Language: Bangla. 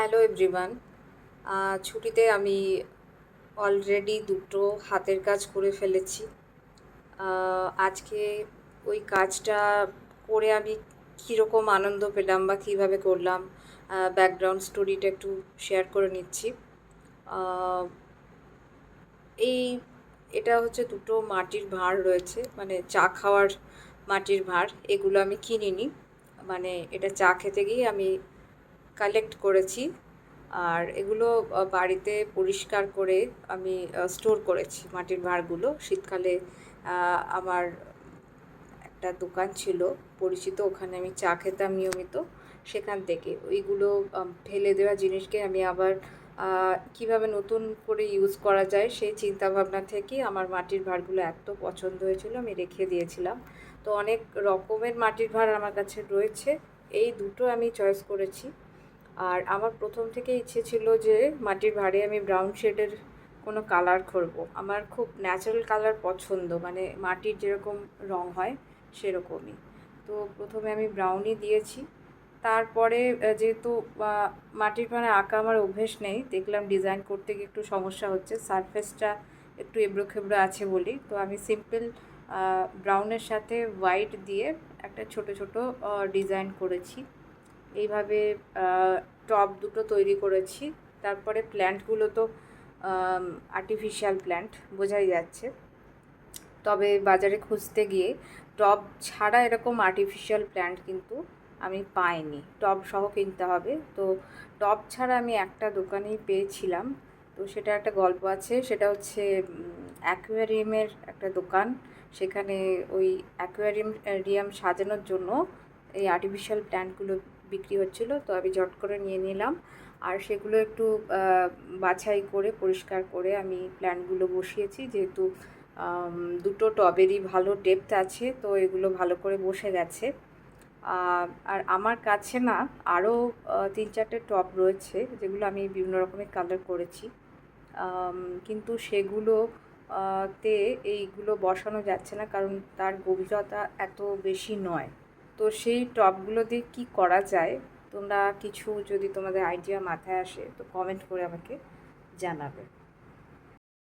Hello everyone. ছুটিতে আমি অলরেডি দুটো হাতের কাজ করে ফেলেছি। আজকে ওই কাজটা করে আমি কীরকম আনন্দ পেলাম বা কীভাবে করলাম, ব্যাকগ্রাউন্ড স্টোরিটা একটু শেয়ার করে নিচ্ছি। এই এটা হচ্ছে দুটো মাটির ভাঁড় রয়েছে, মানে চা খাওয়ার মাটির ভাঁড়। এগুলো আমি কিনিনি, মানে এটা চা খেতে গিয়ে আমি কালেক্ট করেছি। আর এগুলো বাড়িতে পরিষ্কার করে আমি স্টোর করেছি মাটির ভাঁড়গুলো। শীতকালে আমার একটা দোকান ছিল পরিচিত, ওখানে আমি চা খেতাম নিয়মিত। সেখান থেকে ওইগুলো ফেলে দেওয়া জিনিসকে আমি আবার কিভাবে নতুন করে ইউজ করা যায় সেই চিন্তাভাবনা থেকে আমার মাটির ভাঁড়গুলো এত পছন্দ হয়েছিল, আমি রেখে দিয়েছিলাম। তো অনেক রকমের মাটির ভাঁড় আমার কাছে রয়েছে, এই দুটো আমি চয়েস করেছি। আর আমার প্রথম থেকে ইচ্ছে ছিল যে মাটির ভাঁড়ে আমি ব্রাউন শেডের কোনো কালার করব। আমার খুব ন্যাচারাল কালার পছন্দ, মানে মাটির যেরকম রং হয় সেরকমই। তো প্রথমে আমি ব্রাউনই দিয়েছি। তারপরে যেহেতু মাটির ভাঁড়ে আঁকা আমার অভ্যেস নেই, দেখলাম ডিজাইন করতে গিয়ে একটু সমস্যা হচ্ছে, সারফেসটা একটু এবড়ো খেবড়ো আছে বলেই তো আমি সিম্পল ব্রাউনের সাথে হোয়াইট দিয়ে একটা ছোট ছোট ডিজাইন করেছি। এইভাবে টব দুটো তৈরি করেছি। তারপরে প্ল্যান্টগুলো তো আর্টিফিশিয়াল প্ল্যান্ট, বোঝাই যাচ্ছে। তবে বাজারে খুঁজতে গিয়ে টব ছাড়া এরকম আর্টিফিশিয়াল প্ল্যান্ট কিন্তু আমি পাইনি, টব সহ কিনতে হবে। তো টব ছাড়া আমি একটা দোকানেই পেয়েছিলাম, তো সেটা একটা গল্প আছে। সেটা হচ্ছে অ্যাকোয়ারিয়ামের একটা দোকান। সেখানে ওই অ্যাকোয়ারিয়াম সাজানোর জন্য এই আর্টিফিশিয়াল প্ল্যান্টগুলো বিক্রি হচ্ছিল। তো আমি জট করে নিয়ে নিলাম, আর সেগুলো একটু বাছাই করে পরিষ্কার করে আমি প্ল্যান্টগুলো বসিয়েছি। যেহেতু দুটো টবেরই ভালো ডেপথ আছে, তো এগুলো ভালো করে বসে গেছে। আর আমার কাছে না আরও 3-4টে টব রয়েছে যেগুলো আমি বিভিন্ন রকমের কালার করেছি, কিন্তু সেগুলো তে এইগুলো বসানো যাচ্ছে না, কারণ তার গভীরতা এত বেশি নয়। তো সেই টবগুলো দিয়ে কী করা যায়, তোমরা কিছু যদি তোমাদের আইডিয়া মাথায় আসে তো কমেন্ট করে আমাকে জানাবে।